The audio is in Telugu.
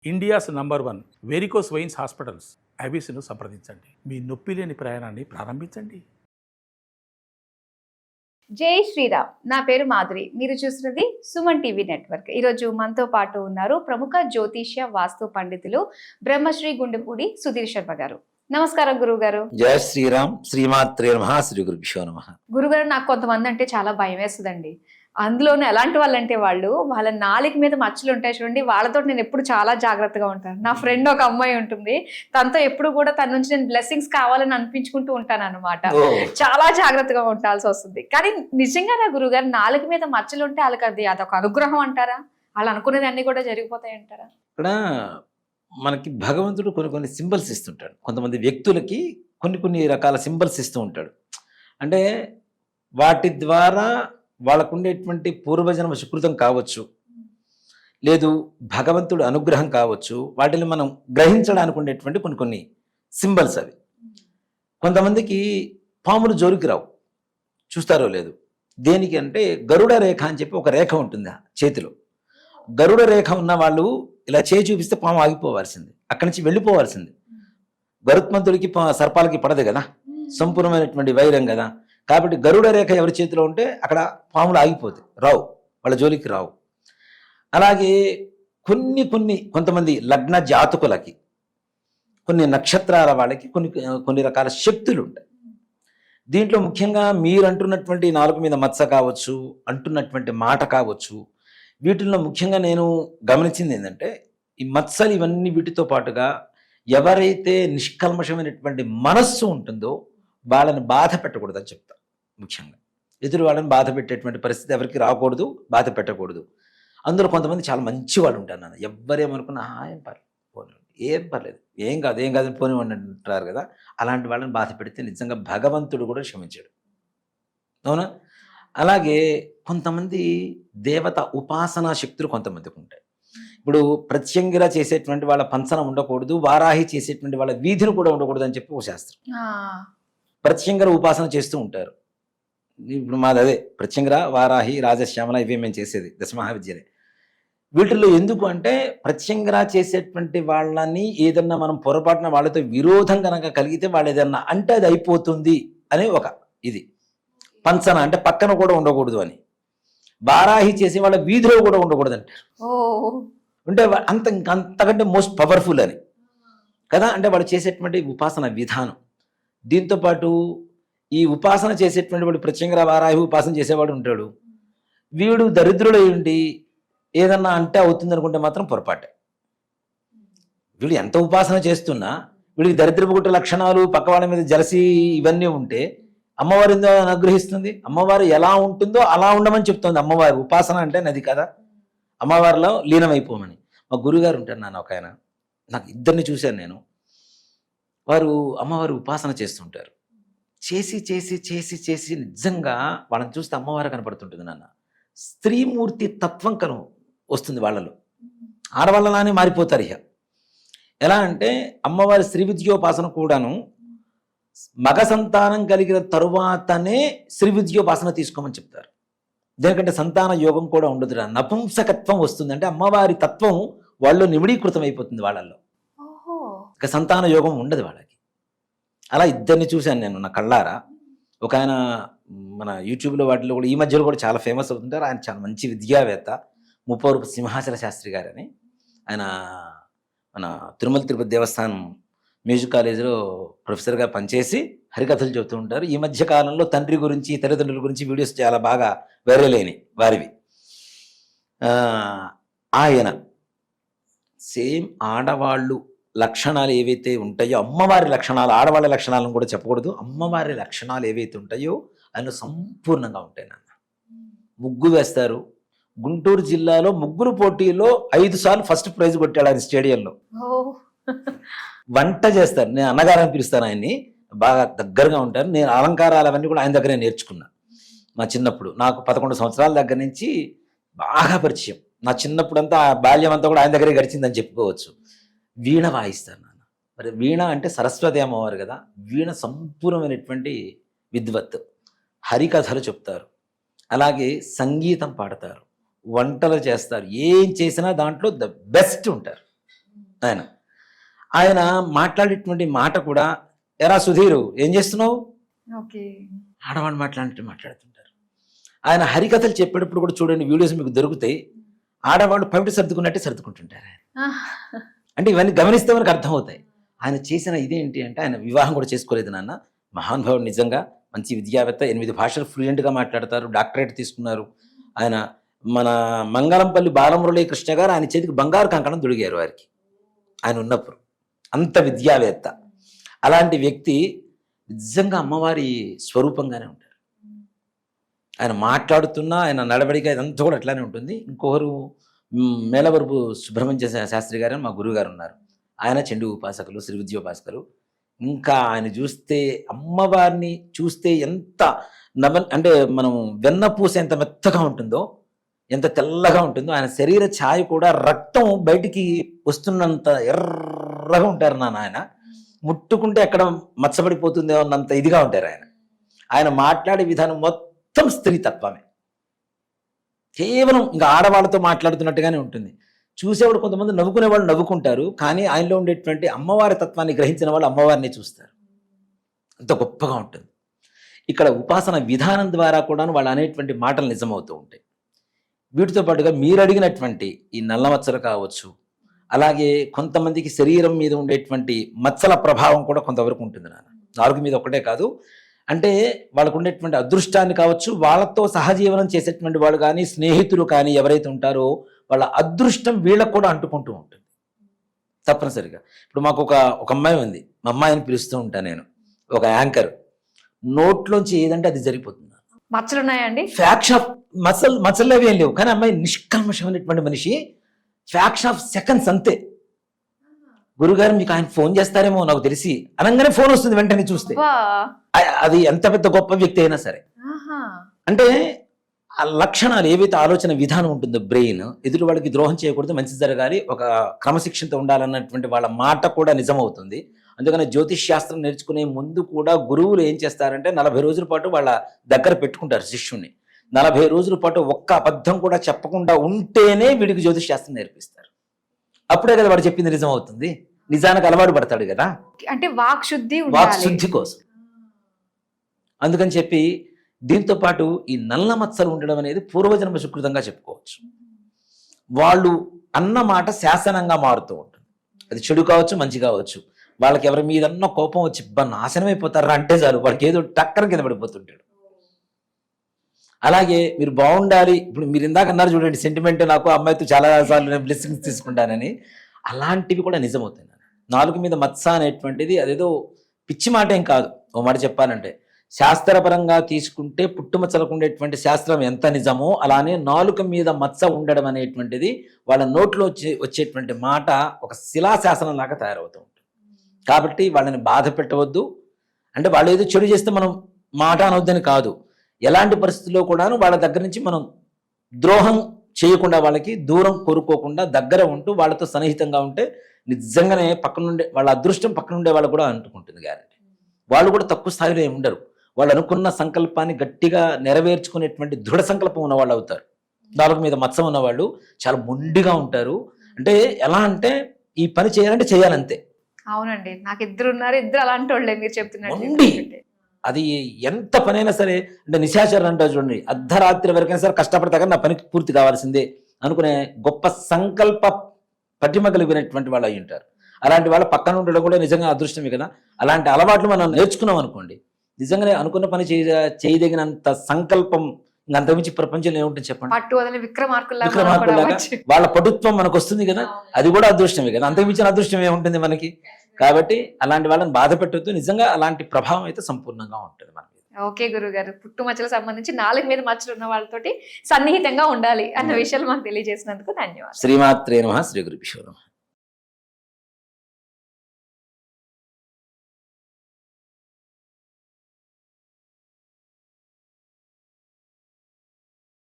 India's number 1 varicose veins hospitals ఐబీసీను సంప్రదించండి. మీ నొప్పి లేని ప్రయాణాన్ని ప్రారంభించండి. జై శ్రీరామ్. నా పేరు మాధురి. మీరు చూస్తున్నది సుమన్ టీవీ నెట్వర్క్. ఈరోజు మనతో పాటు ఉన్నారు ప్రముఖ జ్యోతిష్య వాస్తు పండితులు బ్రహ్మశ్రీ గుండెపూడి సుధీర్ శర్మ గారు. నమస్కారం గురువు గారు. జయ శ్రీరామ్. శ్రీమాత్రే నమః. శ్రీ గురుభ్యో నమః. గురుగారు, నాకు కొంతమంది అంటే చాలా భయం వేస్తుందండి. అందులోనే ఎలాంటి వాళ్ళంటే వాళ్ళ నాలుక మీద మచ్చలు ఉంటాయి చూడండి, వాళ్ళతో నేను ఎప్పుడు చాలా జాగ్రత్తగా ఉంటాను. నా ఫ్రెండ్ ఒక అమ్మాయి ఉంటుంది, తనతో ఎప్పుడు కూడా తన నుంచి నేను బ్లెస్సింగ్స్ కావాలని అనిపించుకుంటూ ఉంటాను అనమాట. చాలా జాగ్రత్తగా ఉండాల్సి వస్తుంది. కానీ నిజంగా నా గురుగారు, నాలుక మీద మచ్చలు ఉంటే వాళ్ళకి అదొక అనుగ్రహం అంటారా? వాళ్ళు అనుకునేది అన్ని కూడా జరిగిపోతాయి అంటారా? ఇక్కడ మనకి భగవంతుడు కొన్ని సింబల్స్ ఇస్తుంటాడు. కొంతమంది వ్యక్తులకి కొన్ని రకాల సింబల్స్ ఇస్తూ ఉంటాడు. అంటే వాటి ద్వారా వాళ్ళకు ఉండేటువంటి పూర్వజన్మ సుకృతం కావచ్చు, లేదు భగవంతుడు అనుగ్రహం కావచ్చు. వాటిని మనం గ్రహించడానికి ఉండేటువంటి కొన్ని సింబల్స్ అవి. కొంతమందికి పాములు జోలికి రావు, చూస్తారో లేదు. దేనికి అంటే గరుడ రేఖ అని చెప్పి ఒక రేఖ ఉంటుంది చేతిలో. గరుడ రేఖ ఉన్న వాళ్ళు ఇలా చేయి చూపిస్తే పాము ఆగిపోవాల్సింది, అక్కడి నుంచి వెళ్ళిపోవాల్సింది. గరుత్మంతుడికి సర్పాలకి పడదు కదా, సంపూర్ణమైనటువంటి వైరం కదా. కాబట్టి గరుడ రేఖ ఎవరి చేతిలో ఉంటే అక్కడ పాములు ఆగిపోతాయి, రావు, వాళ్ళ జోలికి రావు. అలాగే కొంతమంది లగ్న జాతకులకి, కొన్ని నక్షత్రాల వాళ్ళకి కొన్ని రకాల శక్తులు ఉంటాయి. దీంట్లో ముఖ్యంగా మీరు అంటున్నటువంటి నాలుగు మీద మత్స కావచ్చు, అంటున్నటువంటి మాట కావచ్చు, వీటిల్లో ముఖ్యంగా నేను గమనించింది ఏంటంటే, ఈ మత్సలు ఇవన్నీ వీటితో పాటుగా ఎవరైతే నిష్కల్మషమైనటువంటి మనస్సు ఉంటుందో వాళ్ళని బాధ పెట్టకూడదని చెప్తా. ముఖ్యంగా ఎదురు వాళ్ళని బాధ పెట్టేటువంటి పరిస్థితి ఎవరికి రాకూడదు, బాధ పెట్టకూడదు. అందులో కొంతమంది చాలా మంచి వాళ్ళు ఉంటారు. నాన్న ఎవ్వరేమనుకున్నా ఏం పర్లేదు, పోనివ్వండి, ఏం పర్లేదు, ఏం కాదని పోనివ్వండి అంటారు కదా. అలాంటి వాళ్ళని బాధ పెడితే నిజంగా భగవంతుడు కూడా క్షమించాడు, అవునా? అలాగే కొంతమంది దేవత ఉపాసనా శక్తులు కొంతమందికి ఉంటాయి. ఇప్పుడు ప్రత్యంగిర చేసేటువంటి వాళ్ళ పంచనం ఉండకూడదు, వారాహి చేసేటువంటి వాళ్ళ వీధిని కూడా ఉండకూడదు అని చెప్పి ఒక శాస్త్రం. ప్రత్యంగర ఉపాసన చేస్తూ ఉంటారు. ఇప్పుడు మాది అదే ప్రత్యంగర, వారాహి, రాజశ్యామల, ఇవే మేము చేసేది దశమహావిద్యలే. వీటిల్లో ఎందుకు అంటే, ప్రత్యంగర చేసేటువంటి వాళ్ళని ఏదన్నా మనం పొరపాటున వాళ్ళతో విరోధం కనుక కలిగితే, వాళ్ళు ఏదన్నా అంటే అది అయిపోతుంది అనే ఒక ఇది. పంచన అంటే పక్కన కూడా ఉండకూడదు అని. వారాహి చేసే వాళ్ళ వీధిలో కూడా ఉండకూడదు అంటారు. అంటే అంతకంటే మోస్ట్ పవర్ఫుల్ అని కదా. అంటే వాళ్ళు చేసేటువంటి ఉపాసన విధానం. దీంతోపాటు ఈ ఉపాసన చేసేటువంటి వాడు ప్రత్యంగర, వారాహి ఉపాసన చేసేవాడు ఉంటాడు. వీడు దరిద్రుడు ఏంటి, ఏదన్నా అంటే అవుతుంది అనుకుంటే మాత్రం పొరపాటే. వీడు ఎంత ఉపాసన చేస్తున్నా వీడికి దరిద్రపు గుట్ట లక్షణాలు, పక్క వాళ్ళ మీద జలసి ఇవన్నీ ఉంటే అమ్మవారు ఎందుకు అనుగ్రహిస్తుంది? అమ్మవారు ఎలా ఉంటుందో అలా ఉండమని చెప్తుంది అమ్మవారు. ఉపాసన అంటే నది కదా, అమ్మవారిలో లీనమైపోమని. మా గురుగారు ఉంటారు నాన్న ఒక ఆయన, నాకు ఇద్దరిని చూశాను నేను. వారు అమ్మవారు ఉపాసన చేస్తుంటారు. చేసి చేసి చేసి చేసి నిజంగా వాళ్ళని చూస్తే అమ్మవారు కనపడుతుంటుంది నాన్న. స్త్రీమూర్తి తత్వం వస్తుంది వాళ్ళలో. ఆడవాళ్ళలానే మారిపోతారు. ఇక ఎలా అంటే, అమ్మవారి శ్రీ విద్యోపాసన కూడాను మగ సంతానం కలిగిన తరువాతనే శ్రీ విద్యోపాసన తీసుకోమని చెప్తారు. దేనికంటే సంతాన యోగం కూడా ఉండదు, నపుంసకత్వం వస్తుంది. అంటే అమ్మవారి తత్వం వాళ్ళు నిమిడీకృతం అయిపోతుంది వాళ్ళల్లో. ఇక సంతాన యోగం ఉండదు వాళ్ళకి. అలా ఇద్దరిని చూశాను నేను నా కళ్ళారా. ఒక ఆయన మన యూట్యూబ్లో వాటిలో కూడా ఈ మధ్యలో కూడా చాలా ఫేమస్ అవుతుంటారు. ఆయన చాలా మంచి విద్యావేత్త, ముప్పవరపు సింహాచల శాస్త్రి గారని. ఆయన మన తిరుమల తిరుపతి దేవస్థానం మ్యూజిక్ కాలేజీలో ప్రొఫెసర్గా పనిచేసి హరికథలు చెబుతూ ఉంటారు. ఈ మధ్య కాలంలో తండ్రి గురించి, తల్లిదండ్రుల గురించి వీడియోస్ చాలా బాగా వైరల్ అయినాయి వారివి. ఆయన సేమ్ ఆడవాళ్ళు లక్షణాలు ఏవైతే ఉంటాయో, అమ్మవారి లక్షణాలు, ఆడవాళ్ళ లక్షణాలను కూడా చెప్పకూడదు, అమ్మవారి లక్షణాలు ఏవైతే ఉంటాయో ఆయన సంపూర్ణంగా ఉంటాయి నాన్న. ముగ్గు వేస్తారు. గుంటూరు జిల్లాలో ముగ్గురు పోటీలో 5 సార్లు ఫస్ట్ ప్రైజ్ కొట్టాడు ఆయన స్టేడియంలో. వంట చేస్తారు. నేను అన్నగారని పిలుస్తాను ఆయన్ని, బాగా దగ్గరగా ఉంటారు. నేను అలంకారాలు అవన్నీ కూడా ఆయన దగ్గరే నేర్చుకున్నా. మా చిన్నప్పుడు నాకు 11 సంవత్సరాల దగ్గర నుంచి బాగా పరిచయం. నా చిన్నప్పుడు అంతా, బాల్యం అంతా కూడా ఆయన దగ్గరే గడిచిందని చెప్పుకోవచ్చు. వీణ వాయిస్తారు నాన్న. మరి వీణ అంటే సరస్వతి అమ్మవారు కదా. వీణ సంపూర్ణమైనటువంటి విద్వత్. హరికథలు చెప్తారు, అలాగే సంగీతం పాడతారు, వంటలు చేస్తారు. ఏం చేసినా దాంట్లో ద బెస్ట్ ఉంటారు. ఆయన మాట్లాడేటువంటి మాట కూడా, ఎరా సుధీరు ఏం చేస్తున్నావు, ఓకే. ఆడవాళ్ళు మాట్లాడుతుంటారు. ఆయన హరికథలు చెప్పేటప్పుడు కూడా చూడండి, వీడియోస్ మీకు దొరుకుతాయి, ఆడవాళ్ళు పవిట సర్దుకున్నట్టే సర్దుకుంటుంటారు ఆయన. అంటే ఇవన్నీ గమనిస్తే మనకు అర్థమవుతాయి. ఆయన చేసిన ఇదేంటి అంటే, ఆయన వివాహం కూడా చేసుకోలేదు నాన్న, మహానుభావుడు, నిజంగా మంచి విద్యావేత్త, 8 భాషలు ఫ్లూయెంట్గా మాట్లాడతారు, డాక్టరేట్ తీసుకున్నారు. ఆయన మన మంగళంపల్లి బాలమురళీ కృష్ణ గారు ఆయన చేతికి బంగారు కంకణం దొడిగారు వారికి, ఆయన ఉన్నప్పుడు. అంత విద్యావేత్త. అలాంటి వ్యక్తి నిజంగా అమ్మవారి స్వరూపంగానే ఉంటారు. ఆయన మాట్లాడుతున్నా, ఆయన నడవడిక ఇదంతా కూడా అట్లానే ఉంటుంది. ఇంకొకరు మేలవరపు సుబ్రహ్మణ్య శాస్త్రి గారు మా గురువు గారు ఉన్నారు. ఆయన చండీ ఉపాసకులు, శ్రీ విద్యోపాసకులు. ఇంకా ఆయన చూస్తే, అమ్మవారిని చూస్తే ఎంత అంటే మనం వెన్నపూస ఎంత మెత్తగా ఉంటుందో, ఎంత తెల్లగా ఉంటుందో, ఆయన శరీర ఛాయ కూడా రక్తం బయటికి వస్తున్నంత ఎర్రగా ఉంటారు నాన్న. ఆయన ముట్టుకుంటే ఎక్కడ మచ్చబడిపోతుందో అన్నంత ఇదిగా ఉంటారు ఆయన. ఆయన మాట్లాడే విధానం మొత్తం స్త్రీ తత్వమే, కేవలం ఇంకా ఆడవాళ్ళతో మాట్లాడుతున్నట్టుగానే ఉంటుంది. చూసేవాడు కొంతమంది నవ్వుకునే వాళ్ళు నవ్వుకుంటారు, కానీ ఆయనలో ఉండేటువంటి అమ్మవారి తత్వాన్ని గ్రహించిన వాళ్ళు అమ్మవారిని చూస్తారు. అంత గొప్పగా ఉంటుంది. ఇక్కడ ఉపాసన విధానం ద్వారా కూడా వాళ్ళు అనేటువంటి మాటలు నిజమవుతూ ఉంటాయి. వీటితో పాటుగా మీరు అడిగినటువంటి ఈ నల్ల మచ్చలు కావచ్చు, అలాగే కొంతమందికి శరీరం మీద ఉండేటువంటి మచ్చల ప్రభావం కూడా కొంతవరకు ఉంటుంది నాన్న. నాలుగు మీద ఒకటే కాదు, అంటే వాళ్ళకు ఉండేటువంటి అదృష్టాన్ని కావచ్చు, వాళ్ళతో సహజీవనం చేసేటువంటి వాళ్ళు కానీ, స్నేహితులు కానీ ఎవరైతే ఉంటారో వాళ్ళ అదృష్టం వీళ్ళకు కూడా అంటుకుంటూ ఉంటుంది తప్పనిసరిగా. ఇప్పుడు మాకు ఒక అమ్మాయి ఉంది, మా అమ్మాయిని పిలుస్తూ ఉంటాను నేను, ఒక యాంకర్. నోట్లోంచి ఏదంటే అది జరిగిపోతుంది. మచ్చలు ఉన్నాయండి, ఫ్యాక్షన్ ఆఫ్ మచ్చలు అవి ఏం లేవు, కానీ అమ్మాయి నిష్కల్మషమైనటువంటి మనిషి. ఫ్యాక్షన్ ఆఫ్ సెకండ్స్ అంతే. గురుగారు మీకు ఆయన ఫోన్ చేస్తారేమో నాకు తెలిసి అనగానే ఫోన్ వస్తుంది వెంటనే చూస్తే. అది ఎంత పెద్ద గొప్ప వ్యక్తి అయినా సరే. అంటే ఆ లక్షణాలు ఏవైతే ఆలోచన విధానం ఉంటుందో, బ్రెయిన్ ఎదుటి వాళ్ళకి ద్రోహం చేయకూడదు, మంచి జరగాలి, ఒక క్రమశిక్షణతో ఉండాలన్నటువంటి వాళ్ళ మాట కూడా నిజమవుతుంది. అందుకని జ్యోతిష్ శాస్త్రం నేర్చుకునే ముందు కూడా గురువులు ఏం చేస్తారంటే 40 రోజుల పాటు వాళ్ళ దగ్గర పెట్టుకుంటారు శిష్యుణ్ణి. 40 రోజుల పాటు ఒక్క అబద్ధం కూడా చెప్పకుండా ఉంటేనే వీడికి జ్యోతిష్ శాస్త్రం నేర్పిస్తారు. అప్పుడే కదా వాడు చెప్పింది నిజం అవుతుంది, నిజానికి అలవాటు పడతాడు కదా. అంటే వాక్ శుద్ధి కోసం. అందుకని చెప్పి దీంతో పాటు ఈ నల్ల మచ్చలు ఉండడం అనేది పూర్వజన్మ సుకృతంగా చెప్పుకోవచ్చు. వాళ్ళు అన్న మాట శాసనంగా మారుతూ ఉంటుంది. అది చెడు కావచ్చు, మంచి కావచ్చు. వాళ్ళకి ఎవరి మీదన్నా కోపం వచ్చి నాశనం అయిపోతారా అంటే చాలు, వాడికి ఏదో టక్కర కింద పడిపోతుంటాడు. అలాగే మీరు బాగుండాలి, ఇప్పుడు మీరు ఇందాక అన్నారు చూడండి, సెంటిమెంట్ నాకు అమ్మాయితో చాలా సార్లు నేను బ్లెస్సింగ్స్ తీసుకుంటానని, అలాంటివి కూడా నిజమవుతాయి. నాలుగు మీద మచ్చ అనేటువంటిది అదేదో పిచ్చి మాట ఏం కాదు. ఓ మాట చెప్పాలంటే, శాస్త్రపరంగా తీసుకుంటే పుట్టుమచ్చలకు ఉండేటువంటి శాస్త్రం ఎంత నిజమో, అలానే నాలుక మీద మచ్చ ఉండడం అనేటువంటిది వాళ్ళ నోట్లో వచ్చేటువంటి మాట ఒక శిలాశాసనం లాగా తయారవుతూ ఉంటుంది. కాబట్టి వాళ్ళని బాధ పెట్టవద్దు. అంటే వాళ్ళు ఏదో చెడు చేస్తే మనం మాట అనవద్దని కాదు, ఎలాంటి పరిస్థితుల్లో కూడాను వాళ్ళ దగ్గర నుంచి మనం ద్రోహం చేయకుండా, వాళ్ళకి దూరం కోరుకోకుండా దగ్గర ఉంటూ వాళ్ళతో సన్నిహితంగా ఉంటే నిజంగానే పక్కనుండే వాళ్ళ అదృష్టం పక్కనుండే వాళ్ళు కూడా అంటుకుంటుంది గ్యారెంటీ. వాళ్ళు కూడా తక్కువ స్థాయిలో ఏమి ఉండరు. వాళ్ళు అనుకున్న సంకల్పాన్ని గట్టిగా నెరవేర్చుకునేటువంటి దృఢ సంకల్పం ఉన్న వాళ్ళు అవుతారు. నాలుగు మీద మచ్చ ఉన్నవాళ్ళు చాలా మొండిగా ఉంటారు. అంటే ఎలా అంటే ఈ పని చేయాలంటే చేయాలంతే. అవునండి, నాకు ఇద్దరు ఉన్నారు, ఇద్దరు అలాంటి వాళ్ళే మీరు చెప్తున్నారు. అది ఎంత పనైనా సరే, అంటే నిశాచరణ అంటారు చూడండి, అర్ధరాత్రి వరకైనా సరే కష్టపడతా నా పనికి పూర్తి కావాల్సిందే అనుకునే గొప్ప సంకల్ప పటిమ కలిగినటువంటి వాళ్ళు అయి ఉంటారు. అలాంటి వాళ్ళ పక్కన ఉండడం కూడా నిజంగా అదృష్టమే కదా. అలాంటి అలవాట్లు మనం నేర్చుకున్నాం అనుకోండి, నిజంగానే అనుకున్న పని చేయదగినంత సంకల్పం అంతమించి ప్రపంచంలో ఏముంటుంది చెప్పండి. విక్రమార్కులాగా వాళ్ళ పటుత్వం మనకు వస్తుంది కదా, అది కూడా అదృష్టమే కదా. అంతకుమించిన అదృష్టం ఏముంటుంది మనకి. కాబట్టి అలాంటి వాళ్ళని బాధ పెట్టొద్దు. నిజంగా అలాంటి ప్రభావం అయితే సంపూర్ణంగా ఉంటుంది మన మీద. ఓకే గురుగారు, పుట్టుమచ్చలకు సంబంధించి 4 మీద మచ్చలు ఉన్న వాళ్ళతోటి సన్నిహితంగా ఉండాలి అన్న విషయాలు మాకు తెలియజేసినందుకు ధన్యవాదాలు. శ్రీమాత్రే నమః. శ్రీ గురుభ్యో నమః.